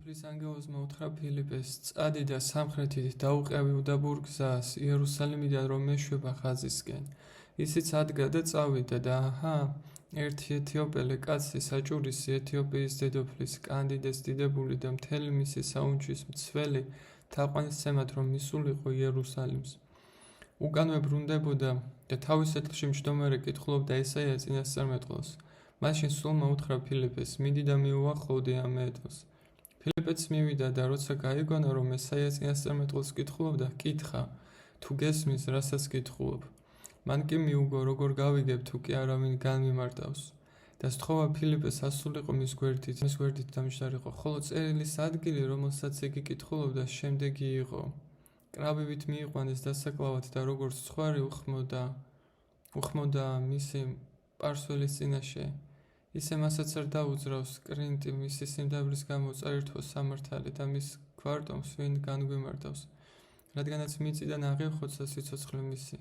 უფლის ანგელოზმა უთხრა ფილიპეს, წადი და სამხრეთით დაუყევი უდაბურ გზას, იერუსალიმიდან რომ მეშვება ხაზისკენ. ისიც ადგა და წავიდა და აჰა, ერთი ეთიოპელი კაცი საჭურისი ეთიოპიის დედოფლის კანდიდეს დიდებული და მთელი მისი საუნჯის მცველი თაყვანისცემად რომ მისულიყო იერუსალიმს. უკანვე ბრუნდებოდა და თავის ეთლში მჯდომარე კითხულობდა ესაია წინასწარმეტყველს. მაშინ სულმა უთხრა ფილიპეს, მიდი და მიუახლოვდი ამ ეთლს. ფილიპეც მივიდა და როცა გაიგონა რომ ესაია წინასწარმეტყველს კითხულობდა, კითხა, თუ გესმის, რასაც კითხულობ. მან კი მიუგო, როგორ გავიგებ, თუ კი არავინ განმიმარტავს. და სთხოვა ფილიპეს ასულიყო მის გვერდით დამჯდარიყო, ხოლო წერილის ადგილი, რომელსაც იგი კითხულობდა, შემდეგი იყო. კრაბებით მიიყვანეს დასაკლავად და როგორც ცხვარი უხმოდა მისი პარსველის წინაშე. ისე მასაც არ დაუძრავს კრინტი მისი სიმდაბრის გამო წაირთვოს სამართალი და მის გვარტომს ვინ განგვიმარტავს, რადგანაც მიწიდან აღიხვოცა სიცოცხლე მისი.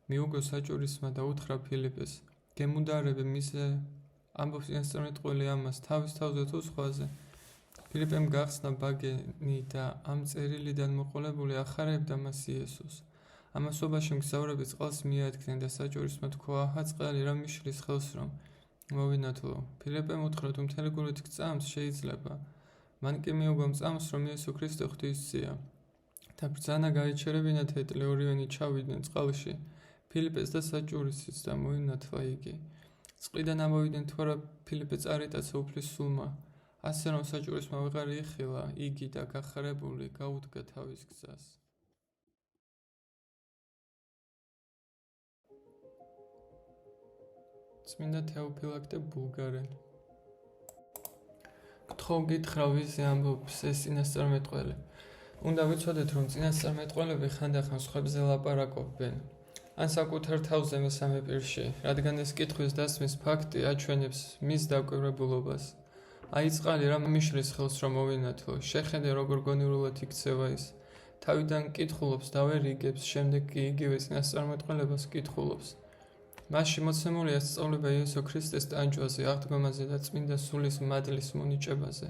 მიუგო საჭურისმა და უთხრა ფილიპეს, გემუდარები მისე ამბობს წინასწარმეტყველი ამას თავის თავზე თუ სხვაზე. ფილიპემ გახსნა ბაგენი და ამ წერილიდან მოყოლებული ახარებდა მას იესოს. ამასობაში მგზავრები წყალს მიადგნენ და საჭურისმა თქვა, აჰა წყალი რა მიშლის ხელს რომ მოვინათლო. ფილიპემ უთხრა, თუ მთელი გულით გწამს, შეიძლება. მან კი მიუგო მწამს, რომ იესო ქრისტე ღვთისზეა. და ბრძანა გაიჩერებინათ ეტლი ორივენი ჩავიდნენ წყალში, ფილიპეს და საჭურისიც და მოინათლა იგი. წყლიდან ამოვიდნენ თუ არა ფილიპე წარიტაცა უფლის სულმა, ასე რომ საჭურისმა ვეღარ იხილა იგი და გახარებული გაუდგა თავის გზას. წმინდა თეოფილაქტე ბულგარელი. გთხოვ გითხრა ვიზი ამბობს ეს წინასწარმეტყველი. უნდა ვიცოდეთ, რომ წინასწარმეტყველები ხანდახან სხვებზე ლაპარაკობენ, ან საკუთარ თავზე მესამე პირში, რადგან ეს კითხვის დასმის ფაქტი აჩვენებს მის დაკვირვებულობას. აი წყალი რა მიშლის ხელს რომ მოვინათლო, შეხედე როგორ გონივრულად იქცევა ის. თავიდან კითხულობს და ვერ იგებს, შემდეგ კი იგივე წინასწარმეტყველებას კითხულობს. მასში მოცემულია სწავლება იესო ქრისტეს ტანჯვაზე, აღდგომაზე და წმინდა სულის მადლის მონიჭებაზე.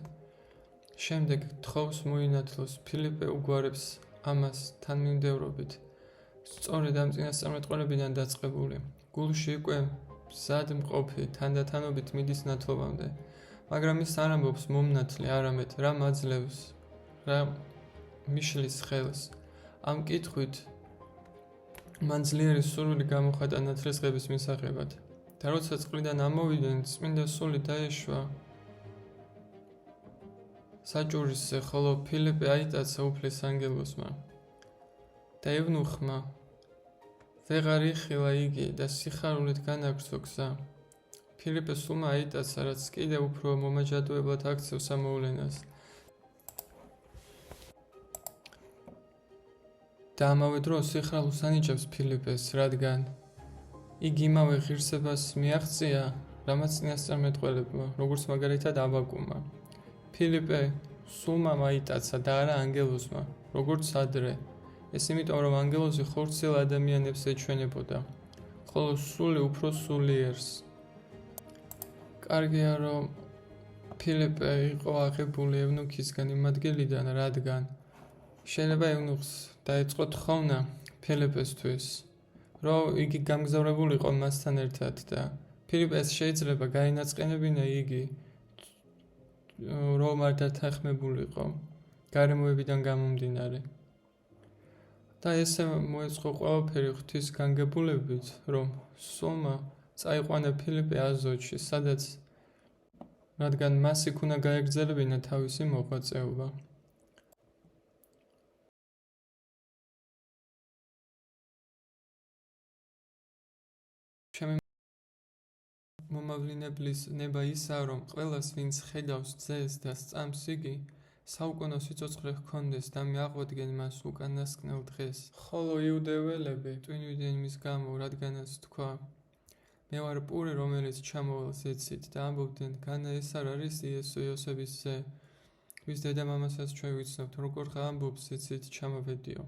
შემდეგ თხოვს მოინათლოს, ფილიპე უგვარებს ამას თანმიმდევრობით. სწორედ ამ წინასწარმეტყველებიდან დაწყებული. გულში უკვე მზად მყოფი, თანდათანობით მიდის ნათლობამდე. მაგრამ ის არ ამბობს მომნათლე, არამედ რა მაძლევს, რა მიშლის ხელს. ამ კითხვით მან ძლიერი სურვილი გამოხატა ნათლისღების მისაღებად. და როცა წყლიდან ამოვიდნენ, წმინდა სული დაეშვა საჭურისზე, ხოლო ფილიპე აიტაცა უფლის ანგელოზმა. და ევნუხმა ვეღარ იხილა იგი და სიხარულით განაგრძო გზა. ფილიპე სულმა აიტაცა, რაც კიდევ უფრო მომაჯადოებლად აქცევს ამოვლენას. და ამავე დროს სიხარულს ანიჭებს ფილიპეს, რადგან იგი იმავე ღირსებას მიაღწია, რამაც წინასწარმეტყველებმა, როგორც მაგალითად აბაკუმმა. ფილიპე სულმა აიტაცა და არა ანგელოზმა, როგორც ადრე. ეს იმიტომ, რომ ანგელოზი ხორციელ ადამიანებს ეჩვენებოდა, ხოლო სული უფრო სულიერს. კარგია, რომ ფილიპე იყო აღებული ევნუქისგან იმ ადგილიდან, რადგან შეიძლება ევნუქს დაეწყო თხოვნა ფილიპესთვის, რომ იგი გამგზავრებულიყო მასთან ერთად და ფილიპეს შეიძლება გაინაწყენებინა იგი, რომ არ დათანხმებულიყო გარემოებიდან გამომდინარე. და ესე მოეწყო ყველაფერი ღვთის განგებულებით, რომ სულმა წაიყვანა ფილიპე აზოთში, სადაც რადგან მას იქ უნდა გაეგრძელებინა თავისი მოღვაწეობა. ჩემი მომავლინებლის ნება ისაა, რომ ყველას, ვინც ხედავს ძეს და სწამს იგი, საუკუნო სიცოცხლე ჰქონდეს და მიაღვადგენ მას უკანასკნელ დღეს. ხოლო იუდეველები ტვინვიდნენ მის გამო, რადგანაც თქვა, მე ვარ პური, რომელიც ჩამოვალ ზეცით და ამბობდნენ, განა ეს არ არის იესო იოსების ძე, ვის დედამამასაც ჩვენ ვიცნობთ, როგორ ამბობს ზეცით ჩამოვედიო.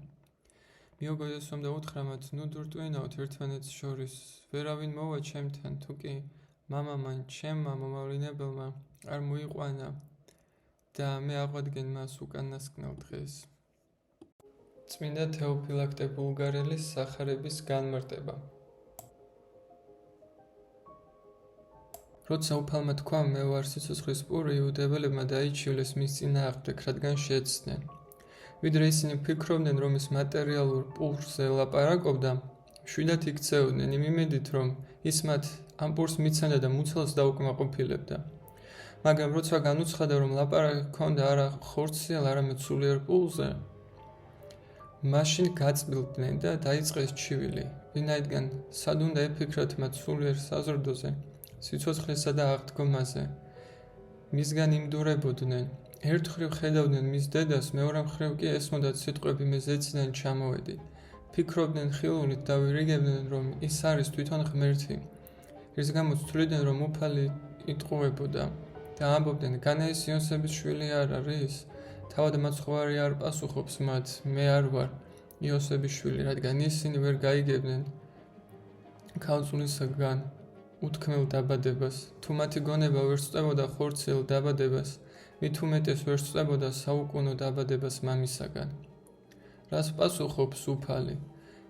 მიოგო იესომ და უთხრა მათ, ნუ დურტვინავთ ერთმანეთს შორის, ვერავინ მოვა ჩემთან, თუ კი მამამან ჩემმა მომავლინებელმა არ მოიყვანა და მე აღვადგენ მას უკანასკნელ დღეს. წმინდა თეოფილაქტე ბულგარელის სახარების განმარტება. როცა უფალმა თქვა, მე ვარ სიცოცხლის პური, იუდეველებმა დაიჩივლეს მის წინააღმდეგ, რადგან შეეცდნენ. ვიდრე ისინი ფიქრობდნენ, რომ ის მატერიალურ პურზე ლაპარაკობდა, მშვიდად იქცეოდნენ იმ იმედით, რომ ის მათ ამ პურს მიცემდა და მუცელს დაუკმაყოფილებდა. მაგრამ როცა განუცხადა, რომ ლაპარაკი ჰქონდა არა ხორციელ, არამედ სულიერ პულზე, მაშინ გაწბილდნენ და დაიწყეს ჩივილი, ვინაიდან სად უნდა ეფიქრათ მათ სულიერ საზრდოზე, სიცოცხლესა და აღდგომაზე. მისგან იმდურებოდნენ, ერთ მხრივ ხედავდნენ მის დედას, მეორე მხრივ კი ესმოდათ სიტყვები მე ზეციდან ჩამოვედი. ფიქრობდნენ ხილულით და ვირიგებდნენ, რომ ის არის თვითონ ღმერთი. რის გამოც თვლიდნენ, რომ უფალი იტყუებოდა და ამბობდნენ, განა ის იოსების შვილი არ არის? თავად მაცხოვარი არ პასუხობს მათ, მე არ ვარ იოსების შვილი, რადგან ისინი ვერ გაიგებდნენ ქალწულისაგან უთქმელ დაბადებას. თუ მათი გონება ვერ სწვებოდა ხორციელ დაბადებას, მით უმეტეს ვერ სწვებოდა საუკუნო დაბადებას მამისაგან. რას პასუხობს უფალი?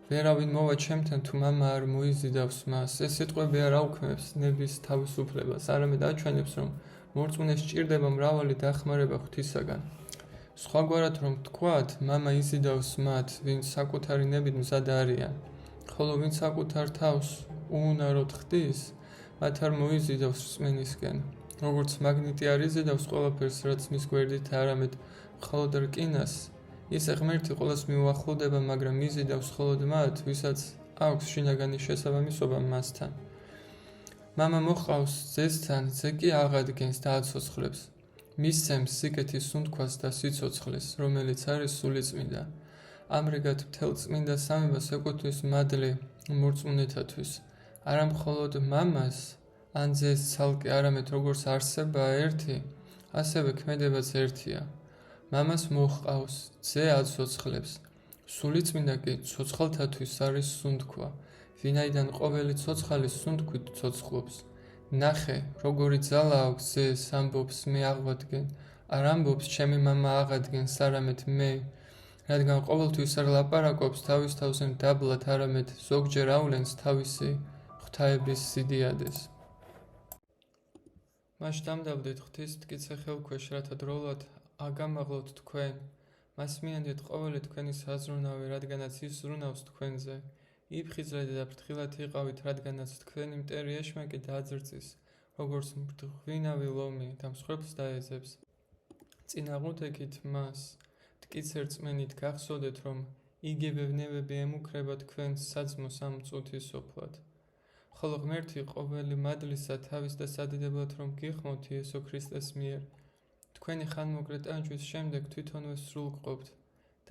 ვერავინ მოვა ჩემთან, თუ მამა არ მოიზიდავს მას. ეს სიტყვები არ აუქმებს ნების თავისუფლებას, არამედ აჩვენებს, რომ მორწმუნეს სჭირდება მრავალი დახმარება ღვთისაგან. სხვაგვარად რომ ვთქვათ, მამა იზიდავს მათ, ვინც საკუთარი ნებით მზად არიან, ხოლო ვინც საკუთარ თავს უუნაროდ ხდის, მათ არ მოიზიდავს რწმენისკენ. როგორც მაგნიტი არ იზიდავს ყველაფერს, რაც მის გვერდით არამედ მხოლოდ რკინას, ისე ღმერთი ყველას მიუახლოვდება, მაგრამ იზიდავს მხოლოდ მათ, ვისაც აქვს შინაგანი შესაბამისობა მასთან. მამა მოჰყავს ძესთან, ძე კი აღადგენს და აცოცხლებს. მისცემს სიკეთის სუნთქვას და სიცოცხლეს, რომელიც არის სულიწმინდა. ამრიგად მთელ წმინდა სამებას ეკუთვნის მადლი მორწმუნეთათვის, არა მხოლოდ მამას ან ძეს ცალკე, არამედ როგორც არსება ერთი, ასევე ქმედებაც ერთია. მამას მოჰყავს, ძე აცოცხლებს, სულიწმინდა კი ცოცხალთათვის არის სუნთქვა, ვინაიდან ყოველი ცოცხალი სუნთქვით ცოცხლობს. ნახე, როგორი ძალა აქვს ძეს, ამბობს მე აღვადგენ, არ ამბობს ჩემი მამა აღადგენს, არამედ მე, რადგან ყოველთვის არ ლაპარაკობს თავის თავზე დაბლად, არამედ ზოგჯერ ავლენს თავისი ღვთაების სიდიადეს. მას დამდაბდეთ ღვთის მტკიცე ხელქვეშ, რათა დროულად აგამაღლოთ თქვენ, მას მიანდეთ ყოველი თქვენი საზრუნავი, რადგანაც ის ზრუნავს თქვენზე. იფხიზლეთ და ფრთხილად იყავით, რადგანაც თქვენი მტერი ეშმაკი დაძრწის, როგორც მრღვინავი ლომი და მსხვერპლს დაეძებს. წინააღმდეგით მას მტკიცე რწმენით გახსოვდეთ, რომ იგივე ვნებები ემუქრება თქვენს საძმოს ამ წუთის სოფლად. ხოლო ღმერთი ყოველი მადლისა თავის და სადიდებლად რომ გიხმოთ იესო ქრისტეს მიერ, თქვენი ხანმოკლე ტანჯვის შემდეგ თვითონვე სრულგყოფთ,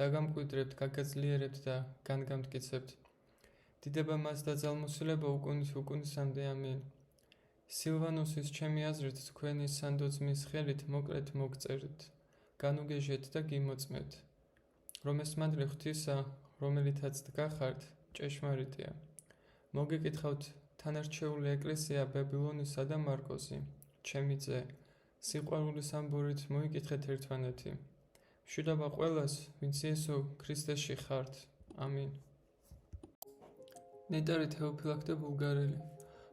დაგამკვიდრებთ, გაგაძლიერებთ და განგამტკიცებთ. დიდება მას და ძალმოსილება უკუნის უკუნისამდე, ამინ. სილვანოსის ჩემი აზრით თქვენი სანდოძმის ხელით მოკლედ მოგწერთ, განუგეჟეთ და გიმოწმეთ, რომ ეს მადლი ღვთისა, რომელითაც დგახართ, ჭეშმარიტია. მოგეკითხავთ თანარჩეული ეკლესია ბაბილონისა და მარკოზი, ჩემი ძე, სიყვარულის ამბორით მოიკითხეთ ერთმანეთი. მშვიდობა ყველას, ვინც იესო ქრისტეში ხართ. ამინ. ნეტარი თეოფილაქტე ბულგარელი.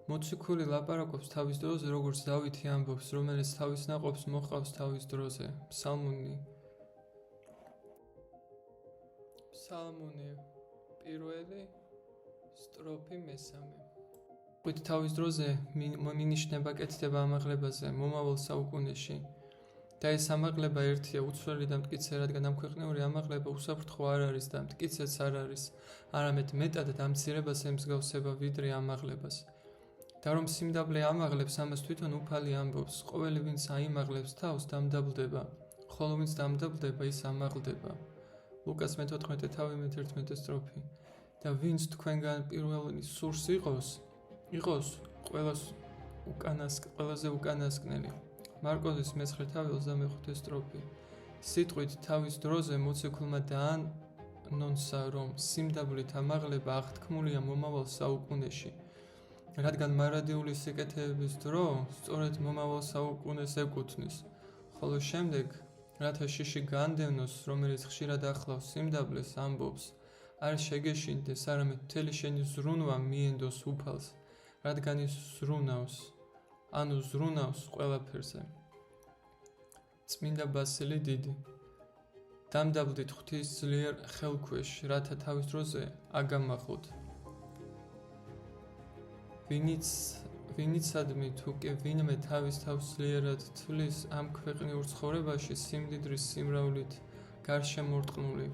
მოციქული ლაპარაკობს თავის დროზე, როგორც დავითი ამბობს, რომელიც თავის ნაყოფს მოჰყავს თავის დროზე. ფსალმუნი პირველი სტროფი მესამე. ყვით თავის დროზე მინიშნება კეთდება ამაღლებაზე, მომავალ საუკუნეში. და ეს ამაღლება ერთია, უცვლელი და მტკიცე, რადგან ამ ქვეყნიური ამაღლება უსაფრთხო არ არის და მტკიცეც არ არის, არამედ მეტად დამცირებას ემსგავსება ვიდრე ამაღლებას. და რომ სიმდაბლე ამაღლებს, ამას თვითონ უფალი ამბობს, ყოველი ვინც აიმაღლებს თავს, დამდაბლდება, ხოლო ვინც დამდაბლდება, ის ამაღლდება. ლუკას მე-14 სტროფი. და ვინც თქვენგან პირველი სურს იყოს ყველაზე უკანასკნელი. მარკოზის მე-25 სტროფი. სიტყვით თავის დროზე მოციქულმა დაანონსა, რომ სიმდაბლით ამაღლება აღთქმულია მომავალ საუკუნეში, რადგან მარადიული სიკეთეების დრო სწორედ მომავალ საუკუნეს ეკუთვნის, ხოლო შემდეგ რათა შიში განდევნოს, რომელიც ხშირად ახლავს სიმდაბლეს, ამბობს, არ შეგეშინდეს, არამედ მთელი შენი ზრუნვა მიენდოს უფალს, რადგან ის ზრუნავს ყველაფერზე. წმინდა ბასილი დიდი. დამდაბლდით ღვთის ძლიერ ხელქვეშ, რათა თავის დროზე აგამაღლოთ. ვინიცადმი თუ კი ვინმე თავის თავს ძლიერად თვლის ამ ქვეყნიურ ცხოვრებაში სიმდიდრის სიმრავლით გარშემორტყმული.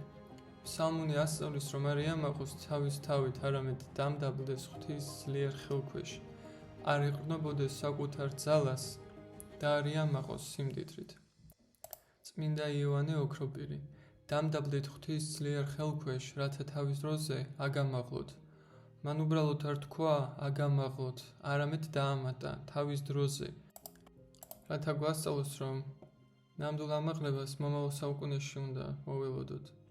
ფსალმუნი ასწავლის, რომ არ იამაყოს თავის თავით, არამედ დამდაბლდეს ღვთის ძლიერ ხელქვეშ, არ ეყრდნობოდეს საკუთარ ძალას და არ იამაყოს სიმდიდრით. წმინდა იოანე ოქროპირი. დამდაბლდით ღვთის ძლიერ ხელქვეშ, რათა თავის დროზე აგამაღლოთ. მან უბრალოდ არ თქვა აგამაღლოთ, არამედ დაამატა თავის დროზე, რათა გვასწავლოს, რომ ნამდვილ ამაღლებას მომავალ საუკუნეში უნდა მოველოდოთ.